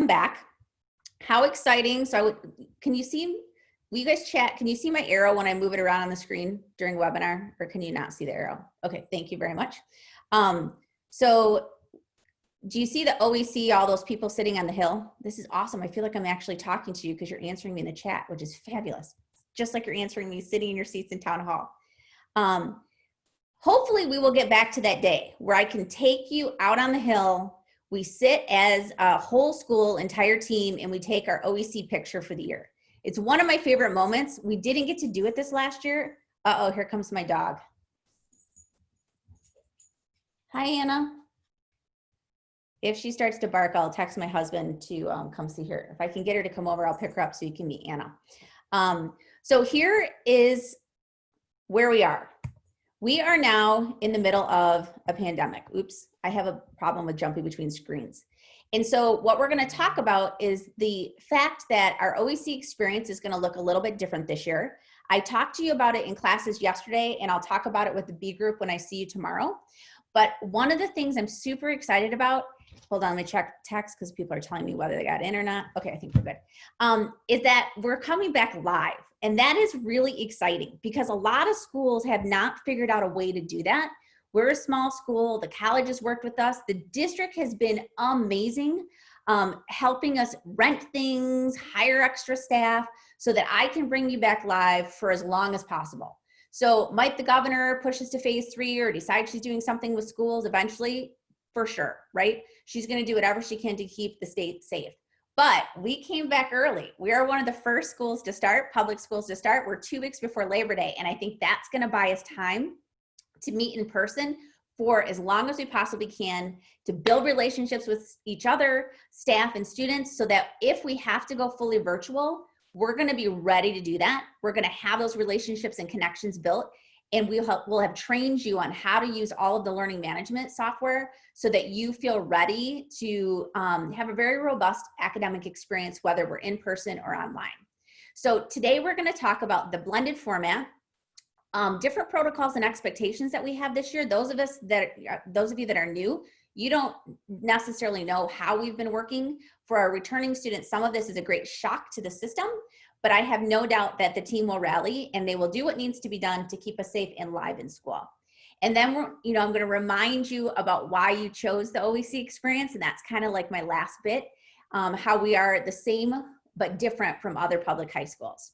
back. How exciting. So can you see, will you guys chat? Can you see my arrow when I move it around on the screen during webinar, or can you not see the arrow? Okay, thank you very much. So do you see the OEC, all those people sitting on the hill? This is awesome. I feel like I'm actually talking to you because you're answering me in the chat, which is fabulous. Just like you're answering me sitting in your seats in town hall. Hopefully we will get back to that day where I can take you out on the hill. We sit as a whole school, entire team, and we take our OEC picture for the year. It's one of my favorite moments. We didn't get to do it this last year. Uh-oh, here comes my dog. Hi, Anna. If she starts to bark, I'll text my husband to come see her. If I can get her to come over, I'll pick her up so you can meet Anna. So here is where we are. We are now in the middle of a pandemic. Oops, I have a problem with jumping between screens. And so what we're going to talk about is the fact that our OEC experience is going to look a little bit different this year. I talked to you about it in classes yesterday, and I'll talk about it with the B group when I see you tomorrow. But one of the things I'm super excited about, hold on, let me check text because people are telling me whether they got in or not. Okay, I think we're good. Is that we're coming back live. And that is really exciting because a lot of schools have not figured out a way to do that. We're a small school. The college has worked with us. The district has been amazing, helping us rent things, hire extra staff so that I can bring you back live for as long as possible. So might the governor pushes to phase 3 or decide she's doing something with schools eventually? For sure, right? She's going to do whatever she can to keep the state safe. But we came back early. We are one of the first schools to start, public schools to start. We're 2 weeks before Labor Day. And I think that's going to buy us time to meet in person for as long as we possibly can, to build relationships with each other, staff and students, so that if we have to go fully virtual, we're going to be ready to do that. We're going to have those relationships and connections built. And we'll have trained you on how to use all of the learning management software so that you feel ready to have a very robust academic experience, whether we're in person or online. So today we're going to talk about the blended format, different protocols and expectations that we have this year. Those of you that are new, you don't necessarily know how we've been working. For our returning students, some of this is a great shock to the system. But I have no doubt that the team will rally and they will do what needs to be done to keep us safe and live in school. And then I'm going to remind you about why you chose the OEC experience. And that's kind of like my last bit, how we are the same but different from other public high schools.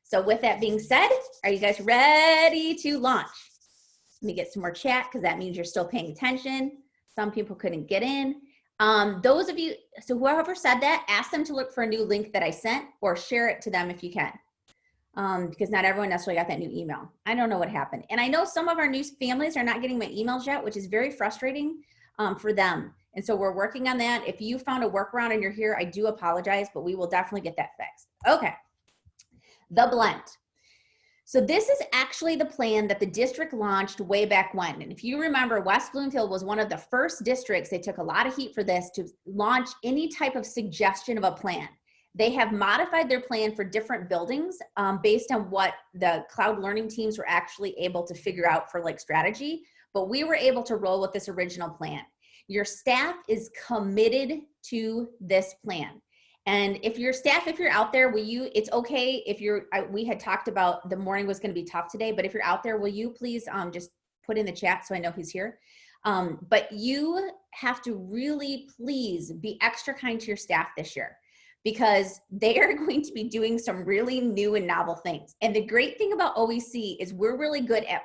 So with that being said, are you guys ready to launch? Let me get some more chat because that means you're still paying attention. Some people couldn't get in. Those of you, so whoever said that, ask them to look for a new link that I sent or share it to them if you can, because not everyone necessarily got that new email. I don't know what happened. And I know some of our new families are not getting my emails yet, which is very frustrating for them. And so we're working on that. If you found a workaround and you're here, I do apologize, but we will definitely get that fixed. Okay, the blend. So this is actually the plan that the district launched way back when. And if you remember, West Bloomfield was one of the first districts, they took a lot of heat for this, to launch any type of suggestion of a plan. They have modified their plan for different buildings based on what the cloud learning teams were actually able to figure out for like strategy, but we were able to roll with this original plan. Your staff is committed to this plan. And if your staff, if you're out there, it's okay if we had talked about the morning was going to be tough today, but if you're out there, will you please just put in the chat so I know who's here? But you have to really please be extra kind to your staff this year because they are going to be doing some really new and novel things. And the great thing about OEC is we're really good at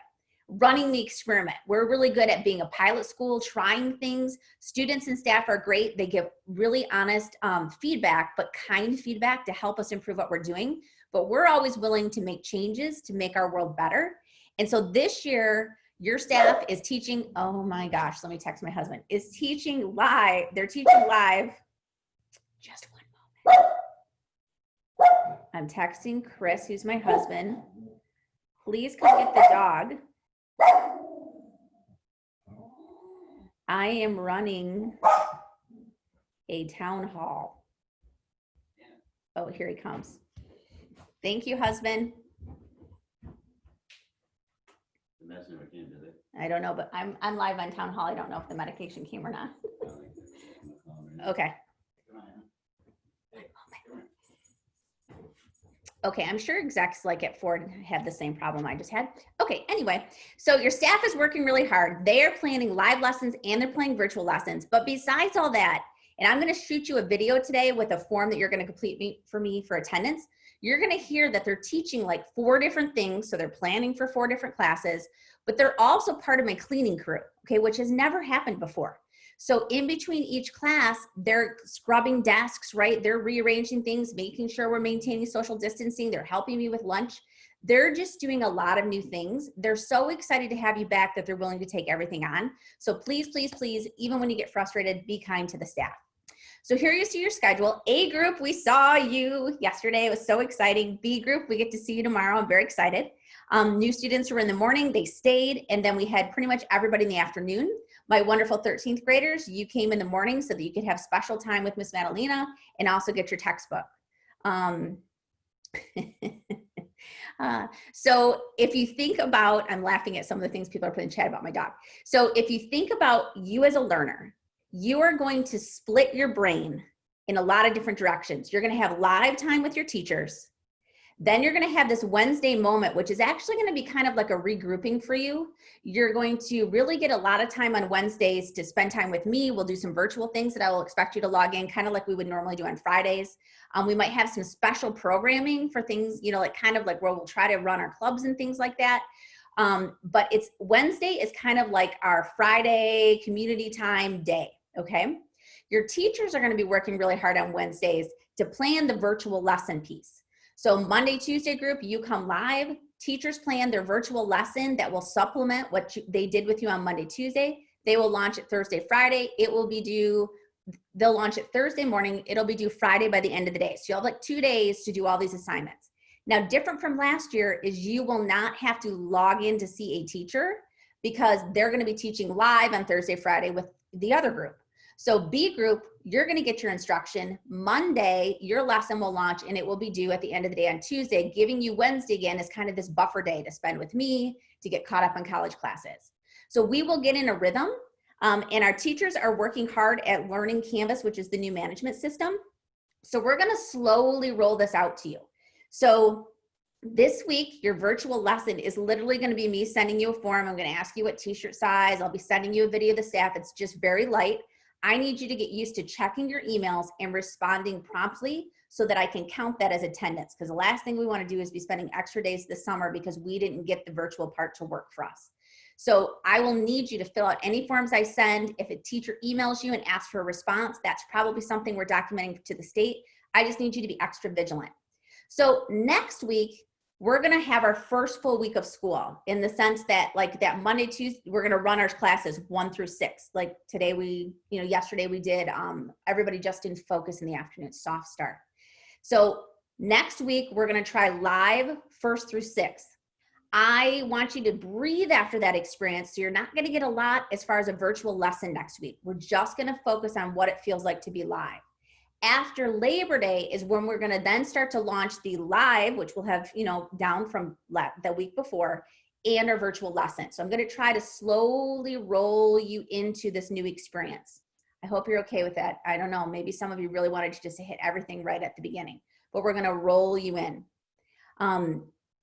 running the experiment. We're really good at being a pilot school, trying things. Students and staff are great. They give really honest feedback, but kind feedback to help us improve what we're doing. But we're always willing to make changes to make our world better. And so this year, your staff is teaching, oh my gosh, let me text my husband, is teaching live. They're teaching live. Just one moment. I'm texting Chris, who's my husband. Please come get the dog. I am running a town hall. Oh, here he comes. Thank you, husband. The mess never came, did it? I don't know, but I'm live on town hall. I don't know if the medication came or not. Okay. Okay, I'm sure execs like at Ford have the same problem I just had. Okay, anyway, so your staff is working really hard. They are planning live lessons and they're planning virtual lessons. But besides all that, and I'm gonna shoot you a video today with a form that you're gonna complete for me for attendance, you're gonna hear that they're teaching like 4 different things. So they're planning for 4 different classes, but they're also part of my cleaning crew, okay, which has never happened before. So in between each class, they're scrubbing desks, right? They're rearranging things, making sure we're maintaining social distancing. They're helping me with lunch. They're just doing a lot of new things. They're so excited to have you back that they're willing to take everything on. So please, please, please, even when you get frustrated, be kind to the staff. So here you see your schedule. A group, we saw you yesterday. It was so exciting. B group, we get to see you tomorrow. I'm very excited. New students were in the morning, they stayed, and then we had pretty much everybody in the afternoon. My wonderful 13th graders, you came in the morning so that you could have special time with Miss Madalena and also get your textbook. So if you think about, I'm laughing at some of the things people are putting in chat about my dog. So if you think about you as a learner, you are going to split your brain in a lot of different directions. You're going to have live time with your teachers. Then you're going to have this Wednesday moment, which is actually going to be kind of like a regrouping for you. You're going to really get a lot of time on Wednesdays to spend time with me. We'll do some virtual things that I will expect you to log in, kind of like we would normally do on Fridays. We might have some special programming for things, you know, like kind of like where we'll try to run our clubs and things like that. But it's Wednesday is kind of like our Friday community time day, okay? Your teachers are going to be working really hard on Wednesdays to plan the virtual lesson piece. So Monday, Tuesday group, you come live. Teachers plan their virtual lesson that will supplement what they did with you on Monday, Tuesday. They will launch it Thursday, Friday. It will be due, they'll launch it Thursday morning. It'll be due Friday by the end of the day. So you'll have like 2 days to do all these assignments. Now, different from last year is you will not have to log in to see a teacher because they're going to be teaching live on Thursday, Friday with the other group. So B group, you're going to get your instruction. Monday, your lesson will launch and it will be due at the end of the day on Tuesday, giving you Wednesday again as kind of this buffer day to spend with me to get caught up on college classes. So we will get in a rhythm and our teachers are working hard at learning Canvas, which is the new management system. So we're going to slowly roll this out to you. So this week, your virtual lesson is literally going to be me sending you a form. I'm going to ask you what t-shirt size. I'll be sending you a video of the staff. It's just very light. I need you to get used to checking your emails and responding promptly so that I can count that as attendance. Because the last thing we want to do is be spending extra days this summer because we didn't get the virtual part to work for us. So I will need you to fill out any forms I send. If a teacher emails you and asks for a response, that's probably something we're documenting to the state. I just need you to be extra vigilant. So next week, we're going to have our first full week of school in the sense that like that Monday, Tuesday, we're going to run our classes 1 through 6. Like today yesterday we did, everybody just in focus in the afternoon, soft start. So next week, we're going to try live 1st through 6th. I want you to breathe after that experience. So you're not going to get a lot as far as a virtual lesson next week. We're just going to focus on what it feels like to be live. After Labor Day is when we're going to then start to launch the live, which we'll have, down from the week before, and our virtual lesson. So I'm going to try to slowly roll you into this new experience. I hope you're okay with that. I don't know, maybe some of you really wanted to just hit everything right at the beginning, but we're going to roll you in.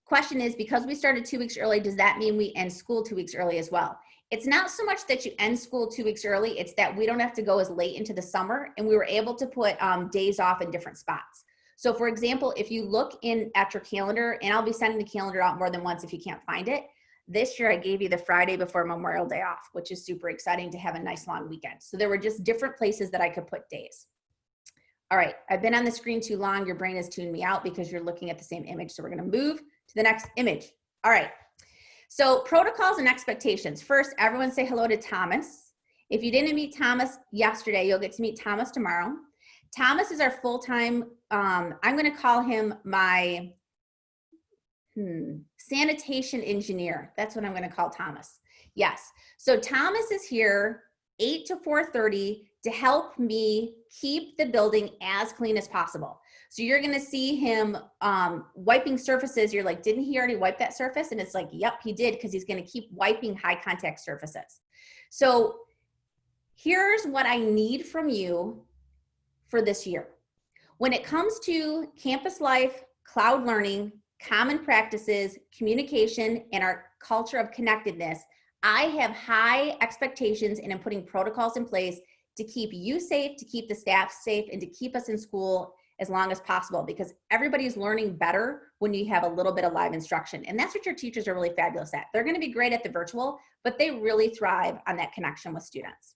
Question is, because we started 2 weeks early, does that mean we end school 2 weeks early as well? It's not so much that you end school 2 weeks early, it's that we don't have to go as late into the summer and we were able to put days off in different spots. So for example, if you look at your calendar, and I'll be sending the calendar out more than once if you can't find it, this year I gave you the Friday before Memorial Day off, which is super exciting to have a nice long weekend. So there were just different places that I could put days. All right, I've been on the screen too long, your brain has tuned me out because you're looking at the same image. So we're gonna move to the next image. All right. So protocols and expectations. First, everyone say hello to Thomas. If you didn't meet Thomas yesterday, you'll get to meet Thomas tomorrow. Thomas is our full-time, I'm going to call him my sanitation engineer. That's what I'm going to call Thomas. Yes. So Thomas is here 8 to 4:30 to help me keep the building as clean as possible. So you're going to see him wiping surfaces. You're like, didn't he already wipe that surface? And it's like, yep, he did, because he's going to keep wiping high contact surfaces. So here's what I need from you for this year. When it comes to campus life, cloud learning, common practices, communication, and our culture of connectedness, I have high expectations and I'm putting protocols in place to keep you safe, to keep the staff safe, and to keep us in school as long as possible, because everybody's learning better when you have a little bit of live instruction. And that's what your teachers are really fabulous at. They're going to be great at the virtual, but they really thrive on that connection with students.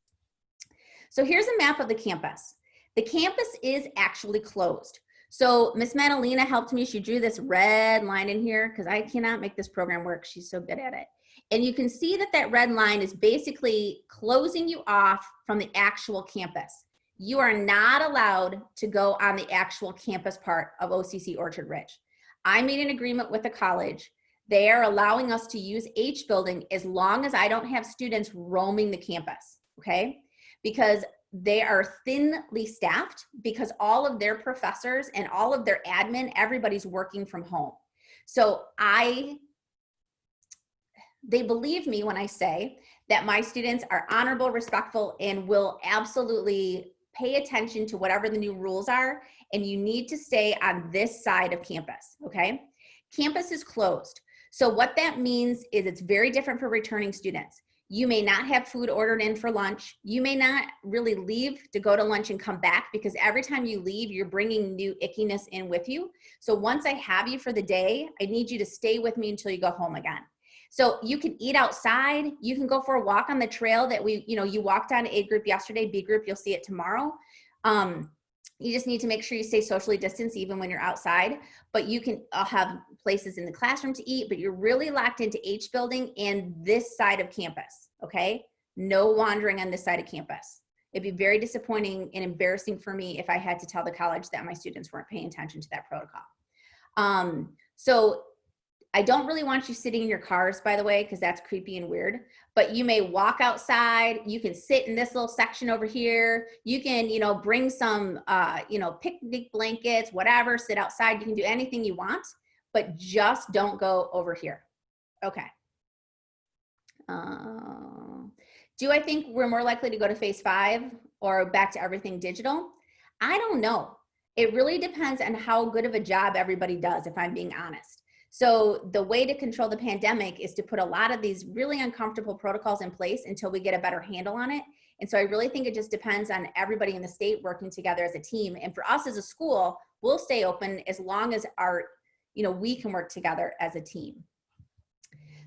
So here's a map of the campus. The campus is actually closed. So Miss Madalena helped me. She drew this red line in here because I cannot make this program work. She's so good at it. And you can see that that red line is basically closing you off from the actual campus. You are not allowed to go on the actual campus part of OCC Orchard Ridge. I made an agreement with the college. They are allowing us to use H building as long as I don't have students roaming the campus, okay? Because they are thinly staffed, because all of their professors and all of their admin, everybody's working from home. So they believe me when I say that my students are honorable, respectful, and will absolutely pay attention to whatever the new rules are, and you need to stay on this side of campus, okay? Campus is closed. So what that means is it's very different for returning students. You may not have food ordered in for lunch. You may not really leave to go to lunch and come back, because every time you leave, you're bringing new ickiness in with you. So once I have you for the day, I need you to stay with me until you go home again. So you can eat outside. You can go for a walk on the trail that you walked on A group yesterday, B group, you'll see it tomorrow. You just need to make sure you stay socially distanced even when you're outside, but you can have places in the classroom to eat, but you're really locked into H building and this side of campus, okay? No wandering on this side of campus. It'd be very disappointing and embarrassing for me if I had to tell the college that my students weren't paying attention to that protocol. So I don't really want you sitting in your cars, by the way, because that's creepy and weird, but you may walk outside. You can sit in this little section over here. You can, bring some, picnic blankets, whatever, sit outside. You can do anything you want, but just don't go over here. Okay. Do I think we're more likely to go to phase 5 or back to everything digital? I don't know. It really depends on how good of a job everybody does, if I'm being honest. So the way to control the pandemic is to put a lot of these really uncomfortable protocols in place until we get a better handle on it. And so I really think it just depends on everybody in the state working together as a team. And for us as a school, we'll stay open as long as we can work together as a team.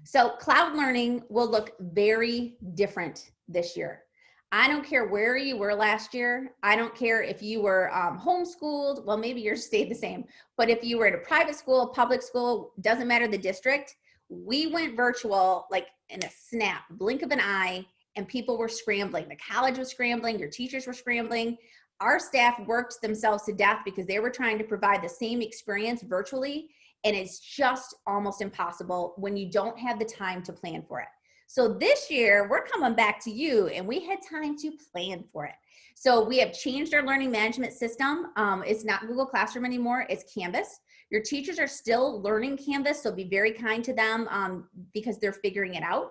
So cloud learning will look very different this year. I don't care where you were last year. I don't care if you were homeschooled. Well, maybe yours stayed the same. But if you were at a private school, public school, doesn't matter the district, we went virtual like in a snap, blink of an eye, and people were scrambling. The college was scrambling. Your teachers were scrambling. Our staff worked themselves to death because they were trying to provide the same experience virtually. And it's just almost impossible when you don't have the time to plan for it. So this year, we're coming back to you, and we had time to plan for it. So we have changed our learning management system. It's not Google Classroom anymore, it's Canvas. Your teachers are still learning Canvas, so be very kind to them because they're figuring it out.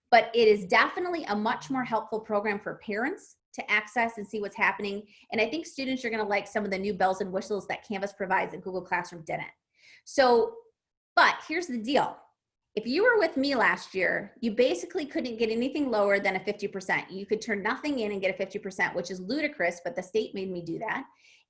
But it is definitely a much more helpful program for parents to access and see what's happening. And I think students are gonna like some of the new bells and whistles that Canvas provides that Google Classroom didn't. So, but here's the deal. If you were with me last year, you basically couldn't get anything lower than a 50%. You could turn nothing in and get a 50%, which is ludicrous, but the state made me do that.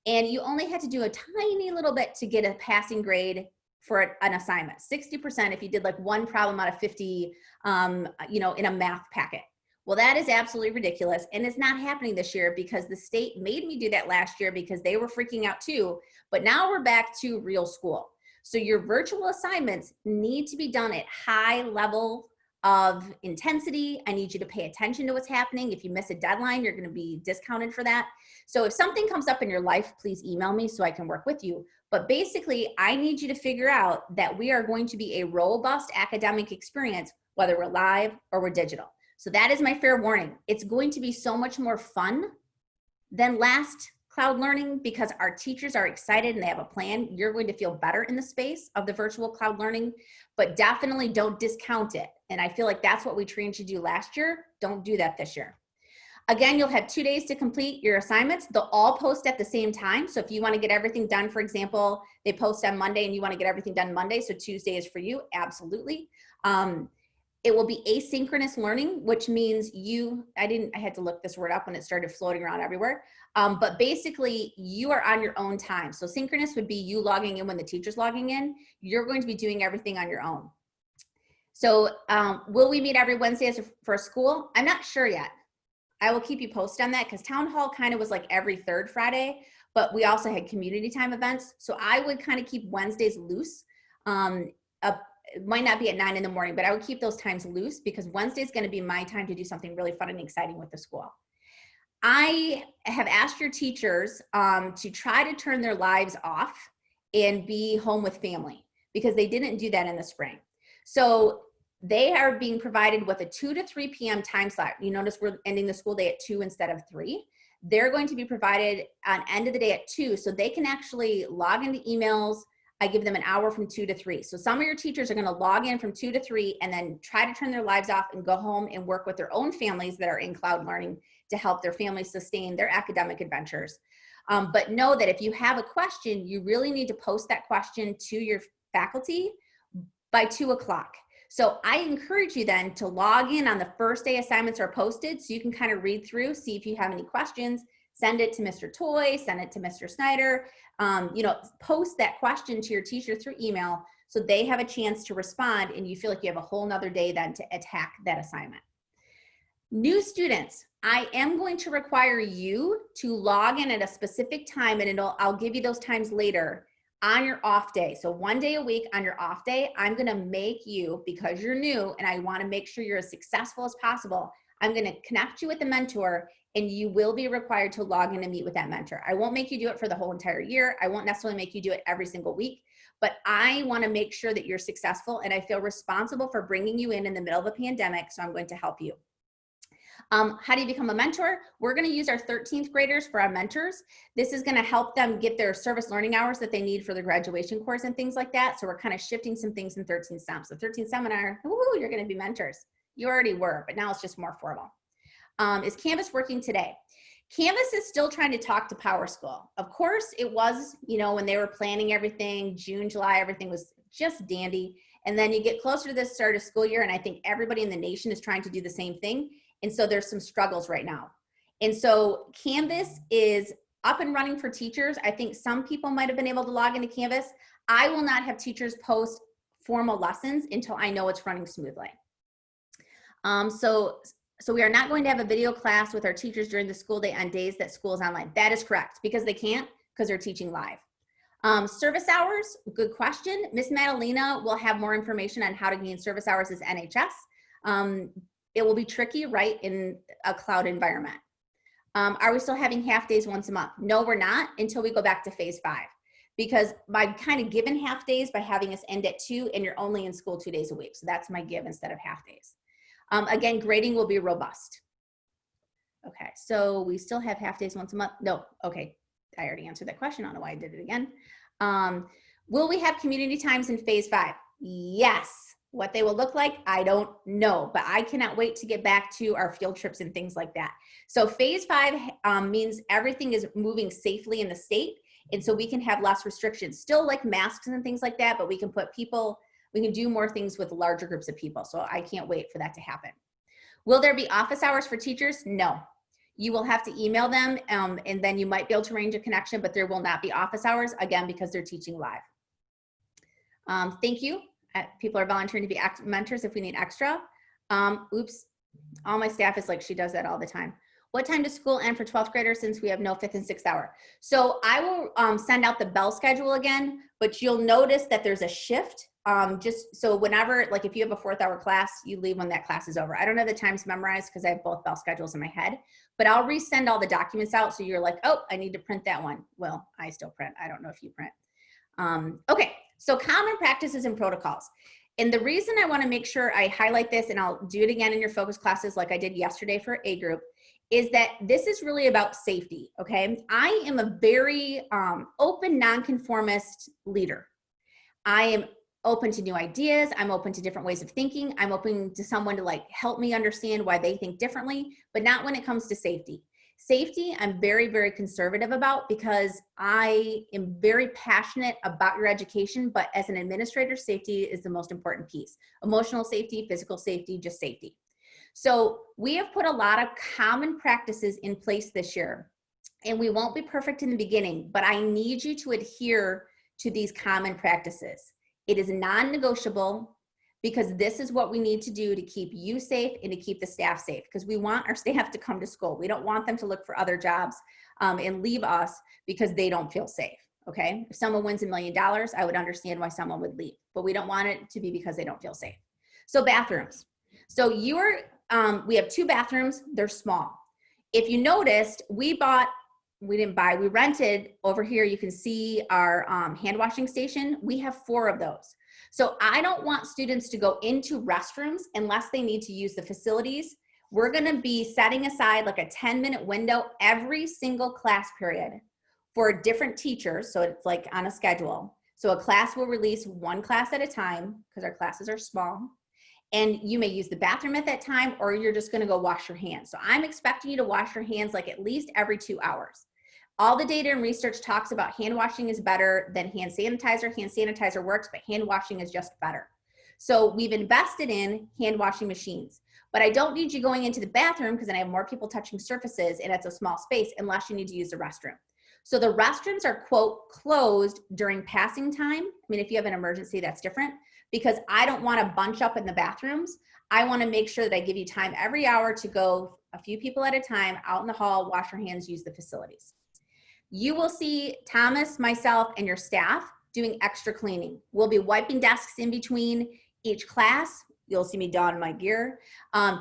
And you only had to do a tiny little bit to get a passing grade for an assignment. 60% if you did like one problem out of 50, in a math packet. Well, that is absolutely ridiculous. And it's not happening this year because the state made me do that last year because they were freaking out too. But now we're back to real school. So your virtual assignments need to be done at high level of intensity. I need you to pay attention to what's happening. If you miss a deadline, you're going to be discounted for that. So if something comes up in your life, please email me so I can work with you. But basically, I need you to figure out that we are going to be a robust academic experience, whether we're live or we're digital. So that is my fair warning. It's going to be so much more fun than last cloud learning because our teachers are excited and they have a plan. You're going to feel better in the space of the virtual cloud learning, but definitely don't discount it. And I feel like that's what we trained you to do last year. Don't do that this year. Again, you'll have 2 days to complete your assignments. They'll all post at the same time. So if you want to get everything done, for example, they post on Monday and you want to get everything done Monday, so Tuesday is for you, absolutely. It will be asynchronous learning, which means I had to look this word up when it started floating around everywhere. But basically you are on your own time. So synchronous would be you logging in when the teacher's logging in. You're going to be doing everything on your own. So will we meet every Wednesday for school? I'm not sure yet. I will keep you posted on that because town hall kind of was like every third Friday, but we also had community time events. So I would kind of keep Wednesdays loose. It might not be at 9 in the morning, but I would keep those times loose because Wednesday is going to be my time to do something really fun and exciting with the school. I have asked your teachers to try to turn their lives off and be home with family because they didn't do that in the spring. So they are being provided with a 2 to 3 p.m. time slot. You notice we're ending the school day at 2 instead of 3. They're going to be provided on end of the day at 2 so they can actually log into emails. I give them an hour from 2 to 3. So some of your teachers are going to log in from 2 to 3 and then try to turn their lives off and go home and work with their own families that are in cloud learning to help their families sustain their academic adventures. But know that if you have a question, you really need to post that question to your faculty by 2 o'clock. So I encourage you then to log in on the first day assignments are posted so you can kind of read through, see if you have any questions, send it to Mr. Toy, send it to Mr. Snyder, post that question to your teacher through email so they have a chance to respond and you feel like you have a whole nother day then to attack that assignment. New students, I am going to require you to log in at a specific time and I'll give you those times later on your off day. So 1 day a week on your off day, I'm going to make you, because you're new and I want to make sure you're as successful as possible, I'm going to connect you with the mentor and you will be required to log in and meet with that mentor. I won't make you do it for the whole entire year. I won't necessarily make you do it every single week, but I want to make sure that you're successful and I feel responsible for bringing you in the middle of a pandemic, so I'm going to help you. How do you become a mentor? We're going to use our 13th graders for our mentors. This is going to help them get their service learning hours that they need for their graduation course and things like that. So we're kind of shifting some things in 13 STEM. So 13 seminar, woo, you're going to be mentors. You already were, but now it's just more formal. Is Canvas working today? Canvas is still trying to talk to PowerSchool. Of course, it was, when they were planning everything, June, July, everything was just dandy. And then you get closer to the start of school year, and I think everybody in the nation is trying to do the same thing. And so there's some struggles right now. And so Canvas is up and running for teachers. I think some people might have been able to log into Canvas. I will not have teachers post formal lessons until I know it's running smoothly. So we are not going to have a video class with our teachers during the school day on days that school is online. That is correct, because they can't, because they're teaching live. Service hours, good question. Miss Madalena will have more information on how to gain service hours as NHS. It will be tricky, right, in a cloud environment. Are we still having half days once a month? No, we're not until we go back to phase 5. Because by kind of given half days by having us end at 2 and you're only in school 2 days a week. So that's my give instead of half days. Again, grading will be robust. Okay, so we still have half days once a month. No, okay, I already answered that question. I don't know why I did it again. Will we have community times in phase 5? Yes. What they will look like, I don't know, but I cannot wait to get back to our field trips and things like that. So phase 5 means everything is moving safely in the state. And so we can have less restrictions, still like masks and things like that, but we can put people, we can do more things with larger groups of people. So I can't wait for that to happen. Will there be office hours for teachers? No. You will have to email them and then you might be able to arrange a connection, but there will not be office hours, again, because they're teaching live. Thank you. People are volunteering to be mentors if we need extra. Oops, all my staff is like, she does that all the time. What time does school end for 12th graders since we have no 5th and 6th hour? So I will send out the bell schedule again, but you'll notice that there's a shift. Just so whenever, like if you have a 4th hour class, you leave when that class is over. I don't have the times memorized because I have both bell schedules in my head, but I'll resend all the documents out. So you're like, oh, I need to print that one. Well, I still print. I don't know if you print. Okay, so common practices and protocols. And the reason I want to make sure I highlight this, and I'll do it again in your focus classes like I did yesterday for A group, is that this is really about safety, okay? I am a very open, nonconformist leader. I am open to new ideas. I'm open to different ways of thinking. I'm open to someone to like help me understand why they think differently, but not when it comes to safety. Safety, I'm very, very conservative about because I am very passionate about your education, but as an administrator, safety is the most important piece. Emotional safety, physical safety, just safety. So we have put a lot of common practices in place this year, and we won't be perfect in the beginning, but I need you to adhere to these common practices. It is non-negotiable because this is what we need to do to keep you safe and to keep the staff safe, because we want our staff to come to school. We don't want them to look for other jobs and leave us because they don't feel safe, okay? If someone wins $1 million, I would understand why someone would leave, but we don't want it to be because they don't feel safe. So bathrooms. So we have 2 bathrooms, they're small. If you noticed, we rented over here, you can see our hand washing station. We have 4 of those. So I don't want students to go into restrooms unless they need to use the facilities. We're gonna be setting aside like a 10-minute window every single class period for different teachers. So it's like on a schedule. So a class will release 1 class at a time because our classes are small. And you may use the bathroom at that time, or you're just gonna go wash your hands. So I'm expecting you to wash your hands like at least every 2 hours. All the data and research talks about hand washing is better than hand sanitizer. Hand sanitizer works, but hand washing is just better. So we've invested in hand washing machines, but I don't need you going into the bathroom because then I have more people touching surfaces and it's a small space unless you need to use the restroom. So the restrooms are, quote, closed during passing time. I mean, if you have an emergency, that's different, because I don't want to bunch up in the bathrooms. I want to make sure that I give you time every hour to go a few people at a time out in the hall, wash your hands, use the facilities. You will see Thomas, myself, and your staff doing extra cleaning. We'll be wiping desks in between each class. You'll see me don my gear.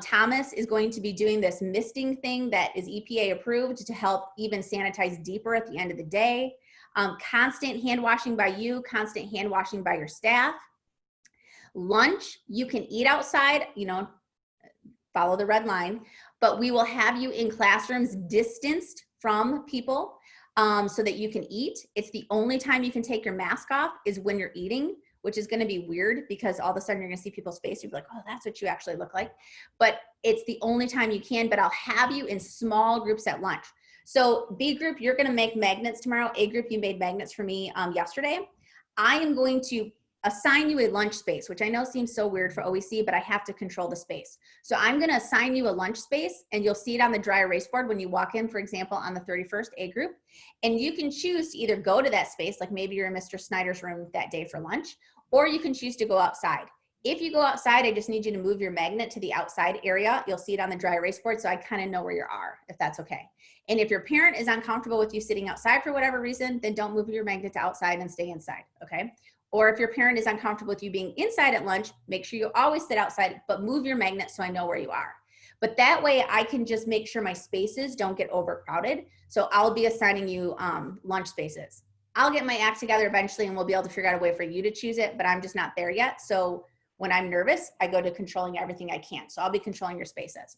Thomas is going to be doing this misting thing that is EPA approved to help even sanitize deeper at the end of the day. Constant hand washing by you, constant hand washing by your staff. Lunch, you can eat outside, follow the red line, but we will have you in classrooms distanced from people so that you can eat. It's the only time you can take your mask off is when you're eating, which is going to be weird because all of a sudden you're going to see people's face. You'll be like, oh, that's what you actually look like. But it's the only time you can, but I'll have you in small groups at lunch. So B group, you're going to make magnets tomorrow. A group, you made magnets for me yesterday. I am going to assign you a lunch space, which I know seems so weird for OEC, but I have to control the space. So I'm going to assign you a lunch space, and you'll see it on the dry erase board when you walk in, for example, on the 31st A group. And you can choose to either go to that space, like maybe you're in Mr. Snyder's room that day for lunch, or you can choose to go outside. If you go outside, I just need you to move your magnet to the outside area. You'll see it on the dry erase board, so I kind of know where you are, if that's okay. And if your parent is uncomfortable with you sitting outside for whatever reason, then don't move your magnet to outside and stay inside, okay? Or if your parent is uncomfortable with you being inside at lunch, make sure you always sit outside, but move your magnet so I know where you are. But that way I can just make sure my spaces don't get overcrowded. So I'll be assigning you lunch spaces. I'll get my act together eventually and we'll be able to figure out a way for you to choose it, but I'm just not there yet. So when I'm nervous, I go to controlling everything I can. So I'll be controlling your spaces.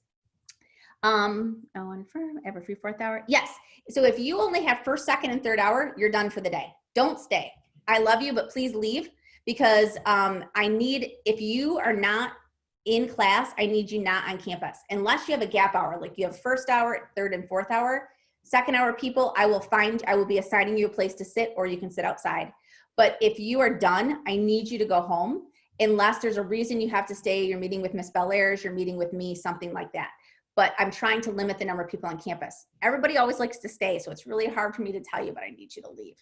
Every free 4th hour. Yes. So if you only have 1st, 2nd, and 3rd hour, you're done for the day. Don't stay. I love you, but please leave because if you are not in class, I need you not on campus. Unless you have a gap hour, like you have 1st hour, 3rd, and 4th hour. 2nd hour people, I will be assigning you a place to sit, or you can sit outside. But if you are done, I need you to go home unless there's a reason you have to stay. You're meeting with Miss Bellairs, you're meeting with me, something like that. But I'm trying to limit the number of people on campus. Everybody always likes to stay, so it's really hard for me to tell you, but I need you to leave.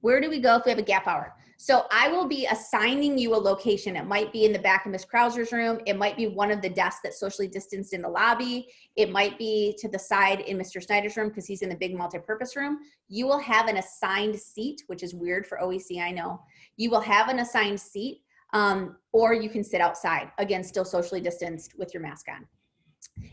Where do we go if we have a gap hour? So I will be assigning you a location. It might be in the back of Miss Krauser's room. It might be one of the desks that's socially distanced in the lobby. It might be to the side in Mr. Snyder's room because he's in the big multi-purpose room. You will have an assigned seat, which is weird for OEC, I know. You will have an assigned seat, or you can sit outside. Again, still socially distanced with your mask on.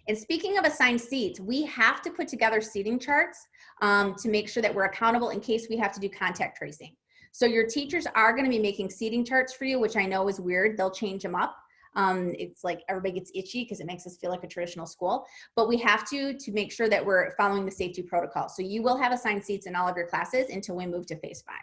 And speaking of assigned seats, we have to put together seating charts to make sure that we're accountable in case we have to do contact tracing. So your teachers are going to be making seating charts for you, which I know is weird. They'll change them up. It's like everybody gets itchy because it makes us feel like a traditional school, but we have to make sure that we're following the safety protocol. So you will have assigned seats in all of your classes until we move to phase 5.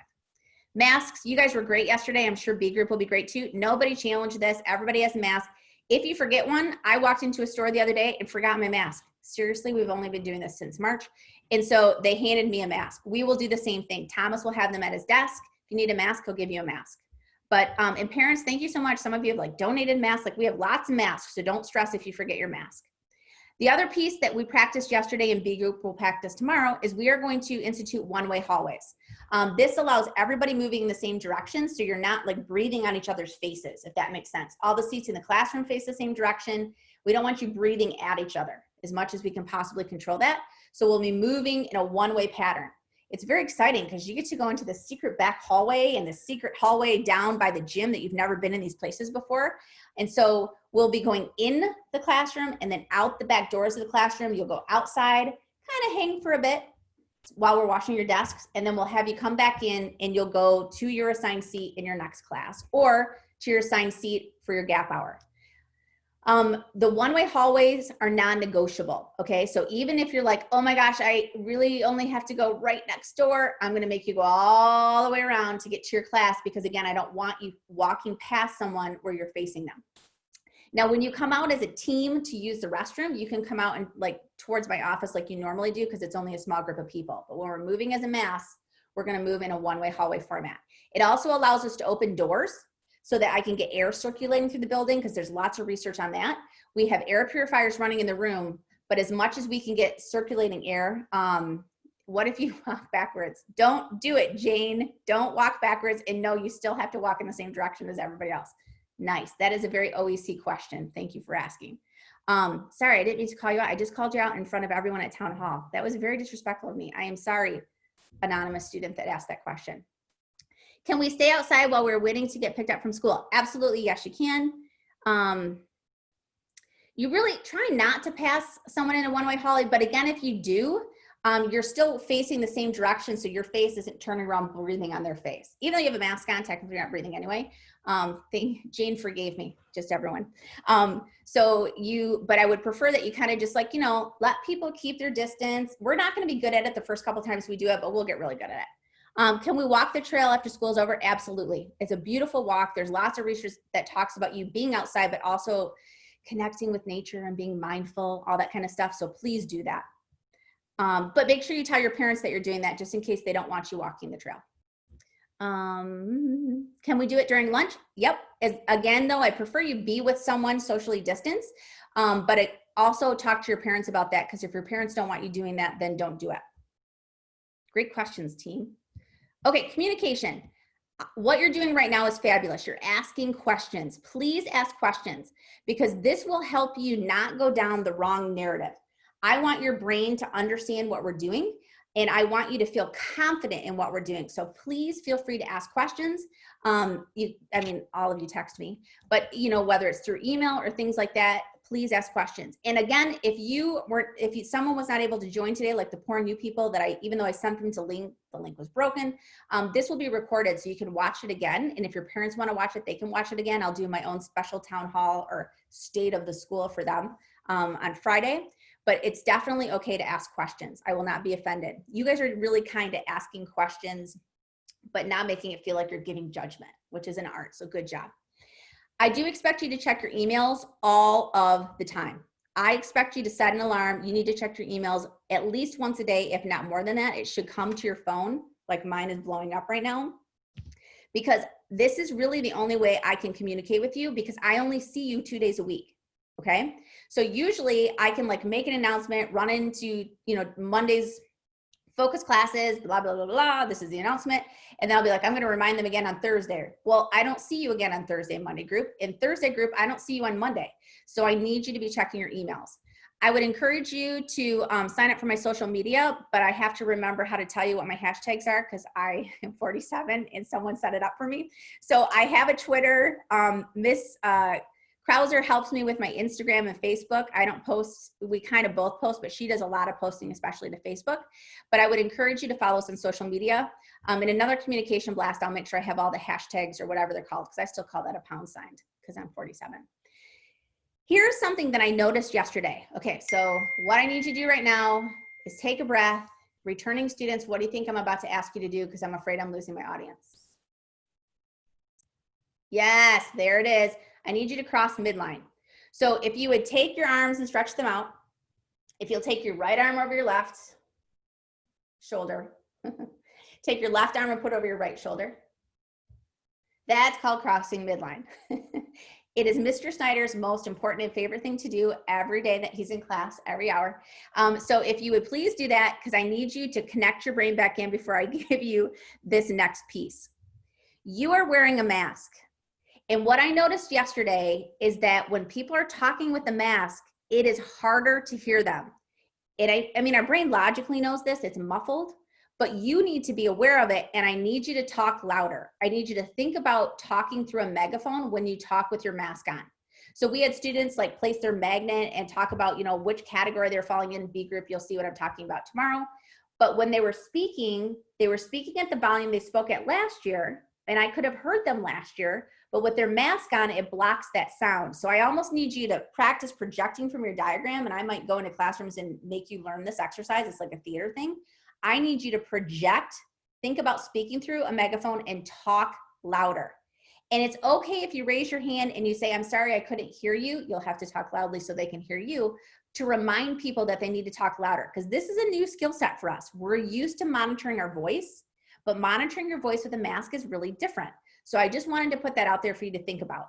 Masks, you guys were great yesterday. I'm sure B group will be great too. Nobody challenged this. Everybody has a mask. If you forget one, I walked into a store the other day and forgot my mask. Seriously, we've only been doing this since March. And so they handed me a mask. We will do the same thing. Thomas will have them at his desk. If you need a mask, he'll give you a mask. But, and parents, thank you so much. Some of you have like donated masks. Like we have lots of masks, so don't stress if you forget your mask. The other piece that we practiced yesterday and B group will practice tomorrow is we are going to institute one-way hallways. This allows everybody moving in the same direction, so you're not like breathing on each other's faces, if that makes sense. All the seats in the classroom face the same direction. We don't want you breathing at each other as much as we can possibly control that. So we'll be moving in a one-way pattern. It's very exciting because you get to go into the secret back hallway and the secret hallway down by the gym that you've never been in these places before. And so we'll be going in the classroom and then out the back doors of the classroom. You'll go outside, kind of hang for a bit while we're washing your desks, and then we'll have you come back in and you'll go to your assigned seat in your next class or to your assigned seat for your gap hour. The one-way hallways are non-negotiable, okay? So even if you're like, oh my gosh, I really only have to go right next door, I'm gonna make you go all the way around to get to your class because again, I don't want you walking past someone where you're facing them. Now, when you come out as a team to use the restroom, you can come out and like towards my office like you normally do because it's only a small group of people. But when we're moving as a mass, we're gonna move in a one-way hallway format. It also allows us to open doors so that I can get air circulating through the building because there's lots of research on that. We have air purifiers running in the room, but as much as we can get circulating air, what if you walk backwards? Don't do it, Jane. Don't walk backwards, and no, you still have to walk in the same direction as everybody else. Nice, that is a very OEC question. Thank you for asking. Sorry, I didn't mean to call you out. I just called you out in front of everyone at town hall. That was very disrespectful of me. I am sorry, anonymous student that asked that question. Can we stay outside while we're waiting to get picked up from school? Absolutely, yes, you can. You really try not to pass someone in a one-way hallway, but again, if you do, you're still facing the same direction, so your face isn't turning around breathing on their face. Even though you have a mask on, technically you're not breathing anyway. Jane forgave me, just everyone. But I would prefer that you kind of just like, you know, let people keep their distance. We're not gonna be good at it the first couple times we do it, but we'll get really good at it. Can we walk the trail after school is over? Absolutely. It's a beautiful walk. There's lots of research that talks about you being outside, but also connecting with nature and being mindful, all that kind of stuff. So please do that. But make sure you tell your parents that you're doing that just in case they don't want you walking the trail. Can we do it during lunch? Yep. Again, though, I prefer you be with someone socially distanced, but also talk to your parents about that because if your parents don't want you doing that, then don't do it. Great questions, team. Okay, communication. What you're doing right now is fabulous. You're asking questions. Please ask questions because this will help you not go down the wrong narrative. I want your brain to understand what we're doing and I want you to feel confident in what we're doing. So please feel free to ask questions. I mean, all of you text me, but you know, whether it's through email or things like that, please ask questions. And again, if someone was not able to join today, like the poor new people that even though I sent them to link, the link was broken. This will be recorded so you can watch it again. And if your parents want to watch it, they can watch it again. I'll do my own special town hall or state of the school for them on Friday. But it's definitely okay to ask questions. I will not be offended. You guys are really kind at asking questions, but not making it feel like you're giving judgment, which is an art. So good job. I do expect you to check your emails all of the time. I expect you to set an alarm. You need to check your emails at least once a day, if not more than that. It should come to your phone, like mine is blowing up right now, because this is really the only way I can communicate with you because I only see you 2 days a week, okay? So usually I can like make an announcement, run into, you know, Monday's focus classes, blah, blah, blah, blah, this is the announcement. And then I'll be like, I'm gonna remind them again on Thursday. Well, I don't see you again on Thursday, Monday group. In Thursday group, I don't see you on Monday. So I need you to be checking your emails. I would encourage you to sign up for my social media, but I have to remember how to tell you what my hashtags are because I am 47 and someone set it up for me. So I have a Twitter, Miss Krauser helps me with my Instagram and Facebook. I don't post, we kind of both post, but she does a lot of posting, especially to Facebook. But I would encourage you to follow us on social media. In another communication blast, I'll make sure I have all the hashtags or whatever they're called, because I still call that a pound sign because I'm 47. Here's something that I noticed yesterday. Okay, so what I need you to do right now is take a breath. Returning students, what do you think I'm about to ask you to do? Because I'm afraid I'm losing my audience. Yes, there it is. I need you to cross midline. So if you would take your arms and stretch them out, if you'll take your right arm over your left shoulder, take your left arm and put over your right shoulder. That's called crossing midline. It is Mr. Snyder's most important and favorite thing to do every day that he's in class, every hour. So if you would please do that, because I need you to connect your brain back in before I give you this next piece. You are wearing a mask. And what I noticed yesterday is that when people are talking with the mask, it is harder to hear them. I mean, our brain logically knows this, it's muffled, but you need to be aware of it, and I need you to talk louder. I need you to think about talking through a megaphone when you talk with your mask on. So we had students like place their magnet and talk about, you know, which category they're falling in, B group. You'll see what I'm talking about tomorrow. But when they were speaking at the volume they spoke at last year, and I could have heard them last year, but with their mask on, it blocks that sound. So I almost need you to practice projecting from your diagram, and I might go into classrooms and make you learn this exercise. It's like a theater thing. I need you to project, think about speaking through a megaphone and talk louder. And it's okay if you raise your hand and you say, I'm sorry, I couldn't hear you. You'll have to talk loudly so they can hear you, to remind people that they need to talk louder, because this is a new skill set for us. We're used to monitoring our voice, but monitoring your voice with a mask is really different. So I just wanted to put that out there for you to think about.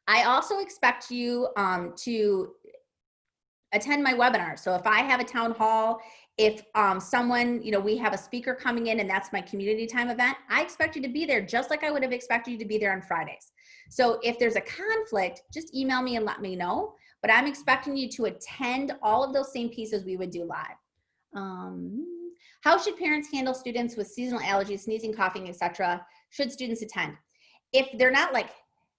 I also expect you to attend my webinar. So if I have a town hall, if someone, you know, we have a speaker coming in and that's my community time event, I expect you to be there just like I would have expected you to be there on Fridays. So if there's a conflict, just email me and let me know, but I'm expecting you to attend all of those same pieces we would do live. How should parents handle students with seasonal allergies, sneezing, coughing, etc.? Should students attend? If they're not like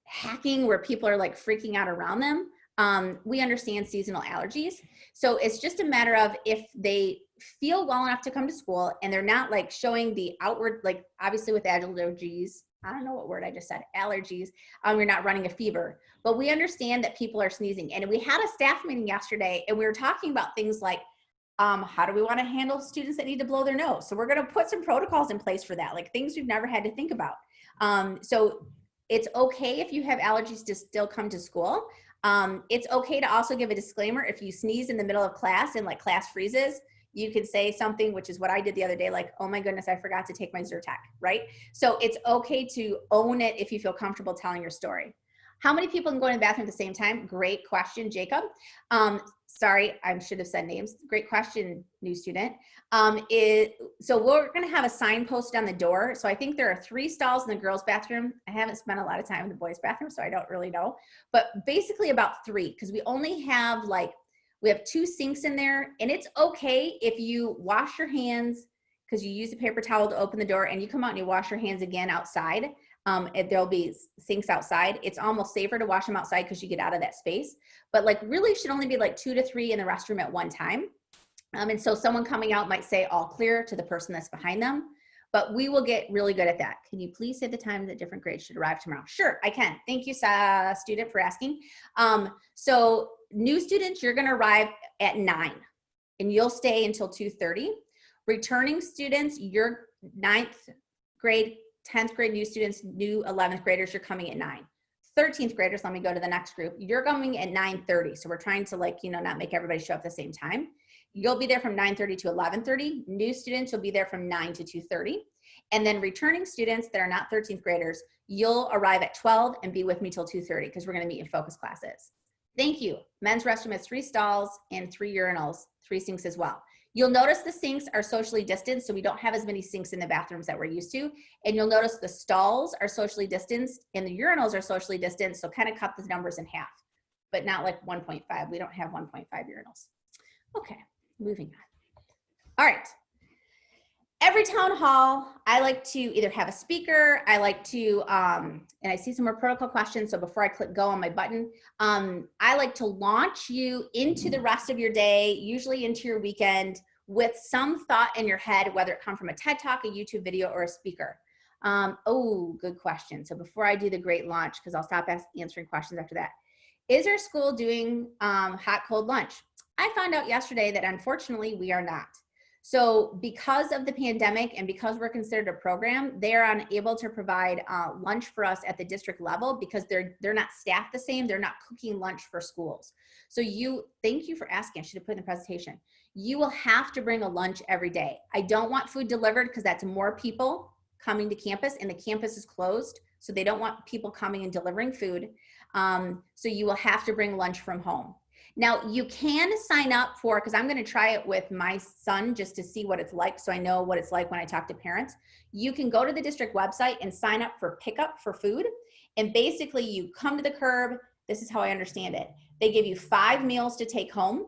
hacking where people are like freaking out around them, we understand seasonal allergies. So it's just a matter of if they feel well enough to come to school and they're not like showing the outward, like obviously with allergies, I don't know what word I just said, allergies, you're not running a fever, but we understand that people are sneezing. And we had a staff meeting yesterday and we were talking about things like, how do we want to handle students that need to blow their nose? So we're going to put some protocols in place for that, like things we've never had to think about. So it's okay if you have allergies to still come to school. It's okay to also give a disclaimer. If you sneeze in the middle of class and like class freezes, you could say something, which is what I did the other day, like, oh my goodness, I forgot to take my Zyrtec, right? So it's okay to own it if you feel comfortable telling your story. How many people can go in the bathroom at the same time? Great question, Jacob. Sorry, I should have said names. Great question, new student. So we're gonna have a sign posted on the door. So I think there are 3 stalls in the girls' bathroom. I haven't spent a lot of time in the boys' bathroom, so I don't really know. But basically about 3, because we only have we have 2 sinks in there, and it's okay if you wash your hands because you use a paper towel to open the door and you come out and you wash your hands again outside. There'll be sinks outside. It's almost safer to wash them outside because you get out of that space. But like really should only be like 2 to 3 in the restroom at one time. And so someone coming out might say all clear to the person that's behind them, but we will get really good at that. Can you please say the time that different grades should arrive tomorrow? Sure, I can. Thank you, student, for asking. So new students, you're gonna arrive at 9 and you'll stay until 2:30. Returning students, your 9th grade, 10th grade new students, new 11th graders, you're coming at 9. 13th graders, let me go to the next group. You're coming at 9:30. So we're trying to not make everybody show up at the same time. You'll be there from 9:30 to 11:30. New students will be there from 9 to 2:30. And then returning students that are not 13th graders, you'll arrive at 12 and be with me till 2:30 because we're gonna meet in focus classes. Thank you. Men's restroom has 3 stalls and 3 urinals, 3 sinks as well. You'll notice the sinks are socially distanced, so we don't have as many sinks in the bathrooms that we're used to. And you'll notice the stalls are socially distanced and the urinals are socially distanced, so kind of cut the numbers in half, but not like 1.5. We don't have 1.5 urinals. Okay, moving on. All right. Every town hall, I like to either have a speaker, I like to, and I see some more protocol questions, so before I click go on my button, I like to launch you into the rest of your day, usually into your weekend, with some thought in your head, whether it come from a TED Talk, a YouTube video, or a speaker. Oh, good question. So before I do the great launch, because I'll stop answering questions after that. Is our school doing hot, cold lunch? I found out yesterday that unfortunately we are not. So because of the pandemic and because we're considered a program, they are unable to provide lunch for us at the district level because they're not staffed the same. They're not cooking lunch for schools. So thank you for asking. I should have put in the presentation. You will have to bring a lunch every day. I don't want food delivered because that's more people coming to campus, and the campus is closed. So they don't want people coming and delivering food. So you will have to bring lunch from home. Now you can sign up for, because I'm going to try it with my son just to see what it's like, so I know what it's like when I talk to parents. You can go to the district website and sign up for pickup for food. And basically you come to the curb. This is how I understand it. They give you 5 meals to take home.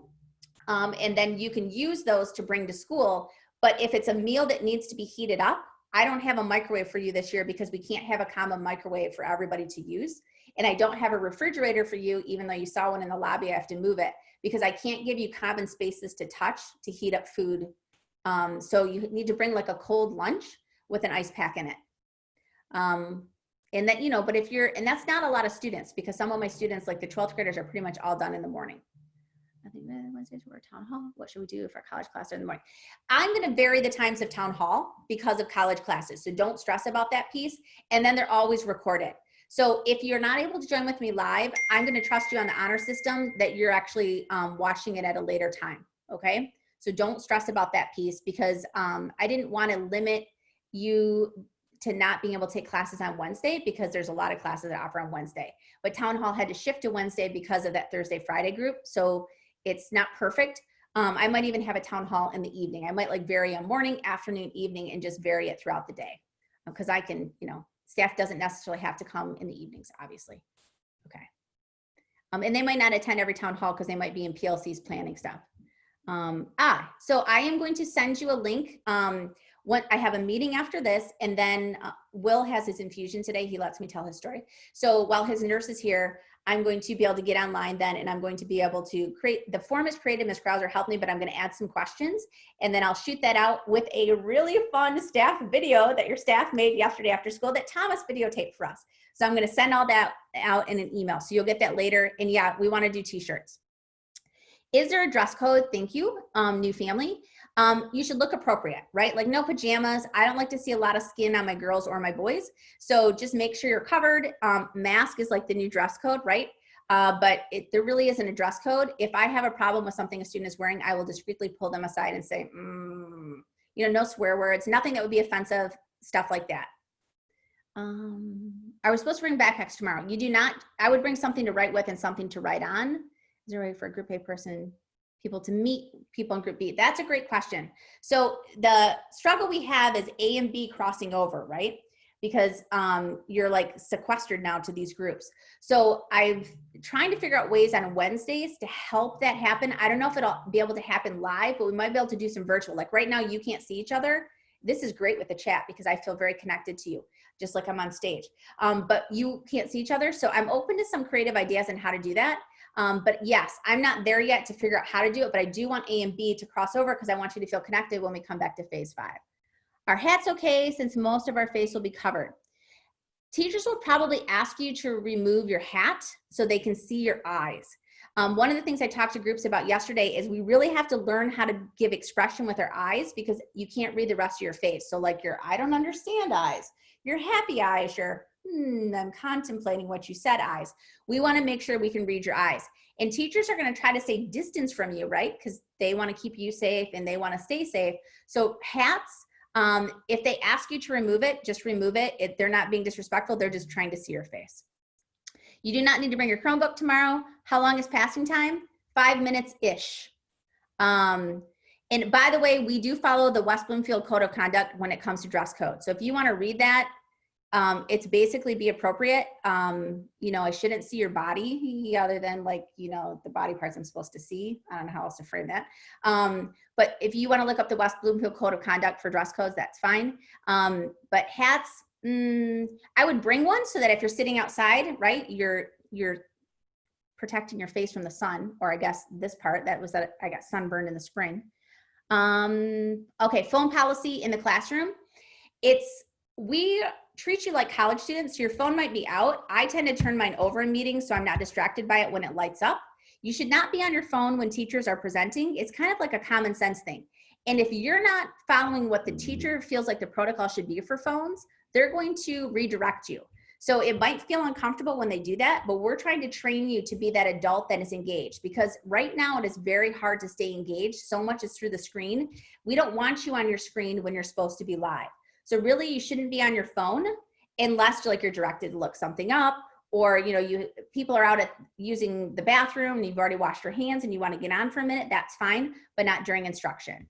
And then you can use those to bring to school. But if it's a meal that needs to be heated up, I don't have a microwave for you this year because we can't have a common microwave for everybody to use. And I don't have a refrigerator for you, even though you saw one in the lobby. I have to move it because I can't give you common spaces to touch to heat up food. So you need to bring like a cold lunch with an ice pack in it. And that, but if and that's not a lot of students, because some of my students, like the 12th graders, are pretty much all done in the morning. I think Wednesdays we're at town hall. What should we do for college class in the morning? I'm going to vary the times of town hall because of college classes. So don't stress about that piece. And then they're always recorded. So if you're not able to join with me live, I'm going to trust you on the honor system that you're actually watching it at a later time. Okay. So don't stress about that piece because I didn't want to limit you to not being able to take classes on Wednesday because there's a lot of classes that offer on Wednesday. But town hall had to shift to Wednesday because of that Thursday, Friday group. So it's not perfect. I might even have a town hall in the evening. I might like vary a morning, afternoon, evening, and just vary it throughout the day because I can, staff doesn't necessarily have to come in the evenings, obviously. Okay. And they might not attend every town hall because they might be in PLC's planning stuff. So I am going to send you a link. I have a meeting after this, and then Will has his infusion today. He lets me tell his story. So while his nurse is here, I'm going to be able to get online then, and I'm going to be able to create, the form is created, Ms. Krauser helped me, but I'm going to add some questions, and then I'll shoot that out with a really fun staff video that your staff made yesterday after school that Thomas videotaped for us. So I'm going to send all that out in an email. So you'll get that later. And yeah, we want to do t-shirts. Is there a dress code? Thank you, new family. You should look appropriate, right? Like no pajamas. I don't like to see a lot of skin on my girls or my boys. So just make sure you're covered. Mask is like the new dress code, right? But there really isn't a dress code. If I have a problem with something a student is wearing, I will discreetly pull them aside and say, no swear words, nothing that would be offensive, stuff like that. Are we supposed to bring backpacks tomorrow? You do not. I would bring something to write with and something to write on. Is there a way for a group A person, people to meet people in group B? That's a great question. So the struggle we have is A and B crossing over, right? Because you're like sequestered now to these groups. So I'm trying to figure out ways on Wednesdays to help that happen. I don't know if it'll be able to happen live, but we might be able to do some virtual. Like right now, you can't see each other. This is great with the chat because I feel very connected to you, just like I'm on stage. But you can't see each other. So I'm open to some creative ideas on how to do that. But yes, I'm not there yet to figure out how to do it, but I do want A and B to cross over because I want you to feel connected when we come back to phase 5. Are hats okay since most of our face will be covered? Teachers will probably ask you to remove your hat so they can see your eyes. One of the things I talked to groups about yesterday is we really have to learn how to give expression with our eyes because you can't read the rest of your face. So like your I don't understand eyes, your happy eyes, your I'm contemplating what you said eyes. We want to make sure we can read your eyes. And teachers are going to try to stay distance from you, right? Because they want to keep you safe and they want to stay safe. So hats, if they ask you to remove it, just remove it. They're not being disrespectful. They're just trying to see your face. You do not need to bring your Chromebook tomorrow. How long is passing time? 5 minutes-ish. And by the way, we do follow the West Bloomfield Code of Conduct when it comes to dress code. So if you want to read that, it's basically be appropriate. I shouldn't see your body other than like, the body parts I'm supposed to see. I don't know how else to frame that. But if you want to look up the West Bloomfield Code of Conduct for dress codes, that's fine. But hats, I would bring one so that if you're sitting outside, right, you're protecting your face from the sun, or I guess this part, that was that I got sunburned in the spring. Okay, phone policy in the classroom. We treat you like college students, so your phone might be out. I tend to turn mine over in meetings so I'm not distracted by it when it lights up. You should not be on your phone when teachers are presenting. It's kind of like a common sense thing. And if you're not following what the teacher feels like the protocol should be for phones, they're going to redirect you. So it might feel uncomfortable when they do that, but we're trying to train you to be that adult that is engaged, because right now it is very hard to stay engaged. So much is through the screen. We don't want you on your screen when you're supposed to be live. So really you shouldn't be on your phone unless you're directed to look something up, or people are out using the bathroom and you've already washed your hands and you want to get on for a minute, that's fine, but not during instruction.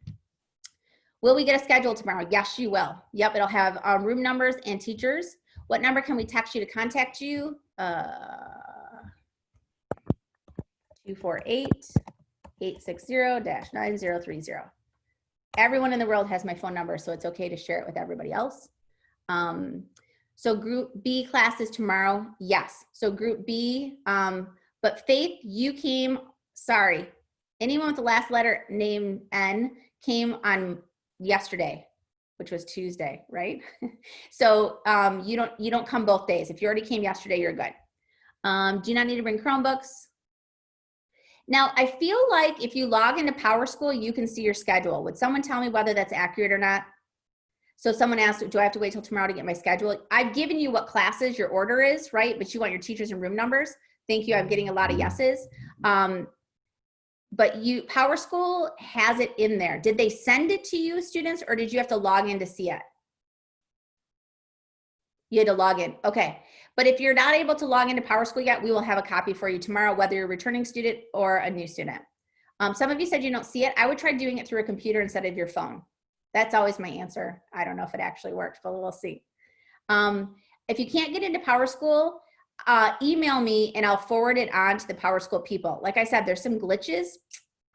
Will we get a schedule tomorrow? Yes, you will. Yep, it'll have room numbers and teachers. What number can we text you to contact you? 248-860-9030. Everyone in the world has my phone number, so it's okay to share it with everybody else. So group B classes tomorrow, yes. So group B, but Faith, you came, sorry. Anyone with the last letter name N came on yesterday, which was Tuesday, right? So you don't come both days. If you already came yesterday, you're good. Do you not need to bring Chromebooks? Now, I feel like if you log into PowerSchool, you can see your schedule. Would someone tell me whether that's accurate or not? So someone asked, do I have to wait till tomorrow to get my schedule? I've given you what classes your order is, right? But you want your teachers and room numbers. Thank you, I'm getting a lot of yeses. But PowerSchool has it in there. Did they send it to you, students, or did you have to log in to see it? You had to log in, okay. But if you're not able to log into PowerSchool yet, we will have a copy for you tomorrow, whether you're a returning student or a new student. Some of you said you don't see it. I would try doing it through a computer instead of your phone. That's always my answer. I don't know if it actually works, but we'll see. If you can't get into PowerSchool, email me and I'll forward it on to the PowerSchool people. Like I said, there's some glitches,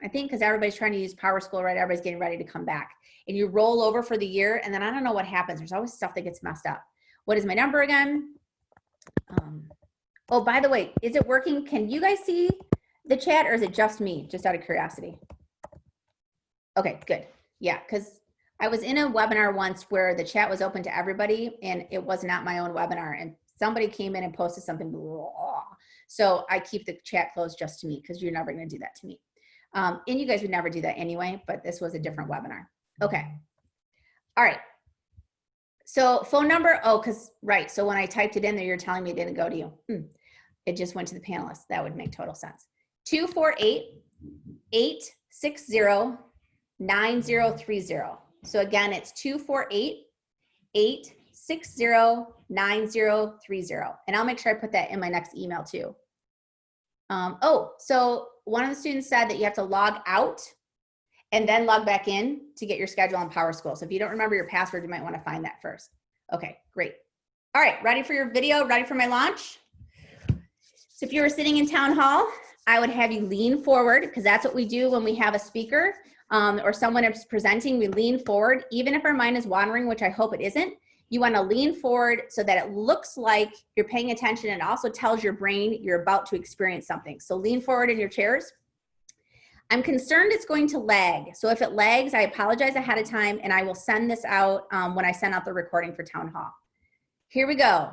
I think, because everybody's trying to use PowerSchool, right? Everybody's getting ready to come back. And you roll over for the year, and then I don't know what happens. There's always stuff that gets messed up. What is my number again? Oh, by the way, is it working? Can you guys see the chat, or is it just me, just out of curiosity? Okay, good. Yeah, because I was in a webinar once where the chat was open to everybody, and it was not my own webinar, and somebody came in and posted something. So I keep the chat closed just to me, because you're never going to do that to me. And you guys would never do that anyway, but this was a different webinar. Okay. All right. So phone number, right. So when I typed it in there, you're telling me it didn't go to you. It just went to the panelists. That would make total sense. 248-860-9030. So again, it's 248-860-9030. And I'll make sure I put that in my next email too. So one of the students said that you have to log out and then log back in to get your schedule on PowerSchool. So if you don't remember your password, you might want to find that first. Okay, great. All right, ready for your video, ready for my launch? So if you were sitting in town hall, I would have you lean forward, because that's what we do when we have a speaker or someone is presenting. We lean forward, even if our mind is wandering, which I hope it isn't. You want to lean forward so that it looks like you're paying attention, and also tells your brain you're about to experience something. So lean forward in your chairs. I'm concerned it's going to lag. So if it lags, I apologize ahead of time, and I will send this out when I send out the recording for Town Hall. Here we go.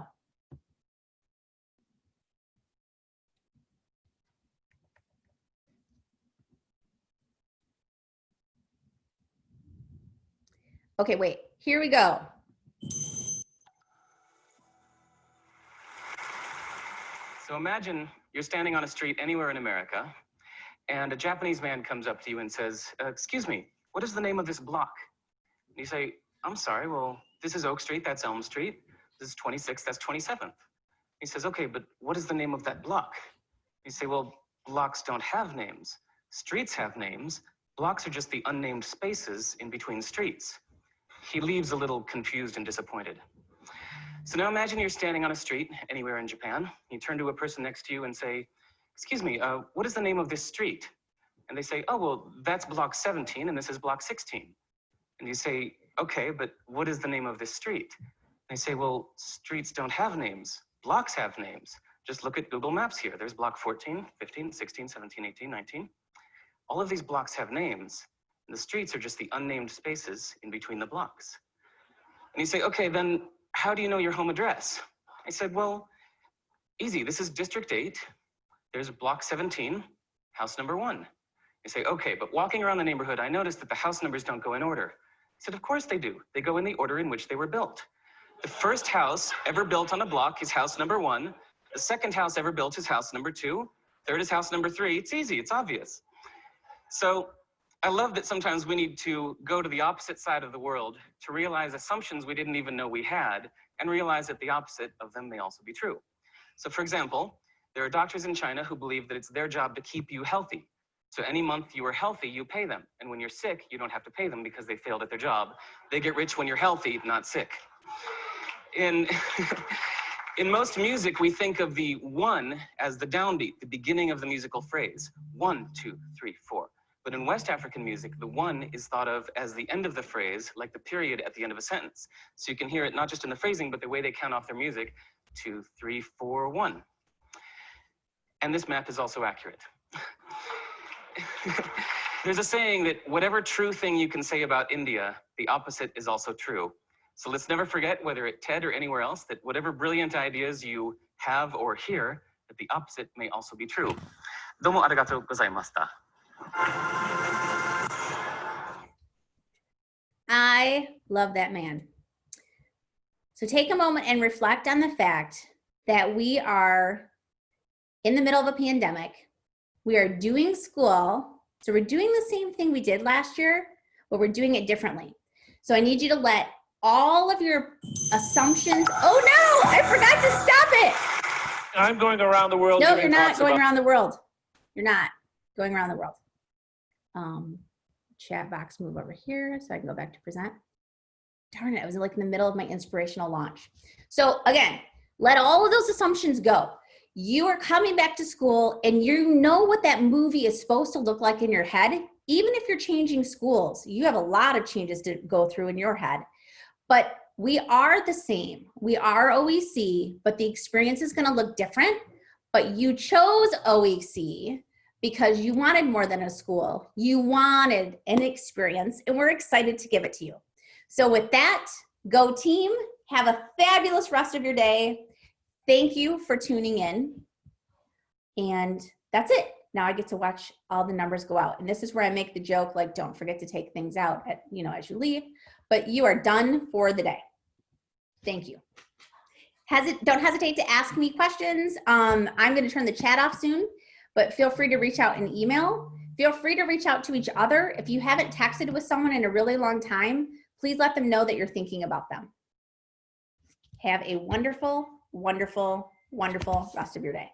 Okay, wait, here we go. So imagine you're standing on a street anywhere in America, and a Japanese man comes up to you and says, excuse me, what is the name of this block? And you say, I'm sorry, well, this is Oak Street, that's Elm Street. This is 26th, that's 27th. He says, okay, but what is the name of that block? You say, well, blocks don't have names. Streets have names. Blocks are just the unnamed spaces in between streets. He leaves a little confused and disappointed. So now imagine you're standing on a street anywhere in Japan. You turn to a person next to you and say, excuse me, what is the name of this street? And they say, oh, well, that's block 17 and this is block 16. And you say, okay, but what is the name of this street? And they say, well, streets don't have names. Blocks have names. Just look at Google Maps here. There's block 14, 15, 16, 17, 18, 19. All of these blocks have names. And the streets are just the unnamed spaces in between the blocks. And you say, okay, then how do you know your home address? I said, well, easy. This is District 8. There's block 17, house number 1. You say, okay, but walking around the neighborhood, I noticed that the house numbers don't go in order. I said, of course they do. They go in the order in which they were built. The first house ever built on a block is house number 1. The second house ever built is house number 2. Third is house number 3. It's easy, it's obvious. So I love that sometimes we need to go to the opposite side of the world to realize assumptions we didn't even know we had, and realize that the opposite of them may also be true. So for example, there are doctors in China who believe that it's their job to keep you healthy. So any month you are healthy, you pay them. And when you're sick, you don't have to pay them because they failed at their job. They get rich when you're healthy, not sick. In most music, we think of the 1 as the downbeat, the beginning of the musical phrase. 1, 2, 3, 4. But in West African music, the 1 is thought of as the end of the phrase, like the period at the end of a sentence. So you can hear it not just in the phrasing, but the way they count off their music. 2, 3, 4, 1. And this map is also accurate. There's a saying that whatever true thing you can say about India, the opposite is also true. So let's never forget, whether at TED or anywhere else, that whatever brilliant ideas you have or hear, that the opposite may also be true. Domo arigatou gozaimashita. I love that man. So take a moment and reflect on the fact that we are in the middle of a pandemic. We are doing school. So we're doing the same thing we did last year, but we're doing it differently. So I need you to let all of your assumptions. Oh no, I forgot to stop it. I'm going around the world. No, you're not going around the world. You're not going around the world. Chat box, move over here so I can go back to present. Darn it, I was like in the middle of my inspirational launch. So again, let all of those assumptions go. You are coming back to school and you know what that movie is supposed to look like in your head. Even if you're changing schools, you have a lot of changes to go through in your head. But we are the same. We are OEC, but the experience is going to look different. But you chose OEC because you wanted more than a school. You wanted an experience, and we're excited to give it to you. So with that, go team. Have a fabulous rest of your day. Thank you for tuning in. And that's it. Now I get to watch all the numbers go out. And this is where I make the joke, like, don't forget to take things out at, as you leave. But you are done for the day. Thank you. Don't hesitate to ask me questions. I'm going to turn the chat off soon, but feel free to reach out in email. Feel free to reach out to each other. If you haven't texted with someone in a really long time, please let them know that you're thinking about them. Have a wonderful, wonderful, wonderful rest of your day.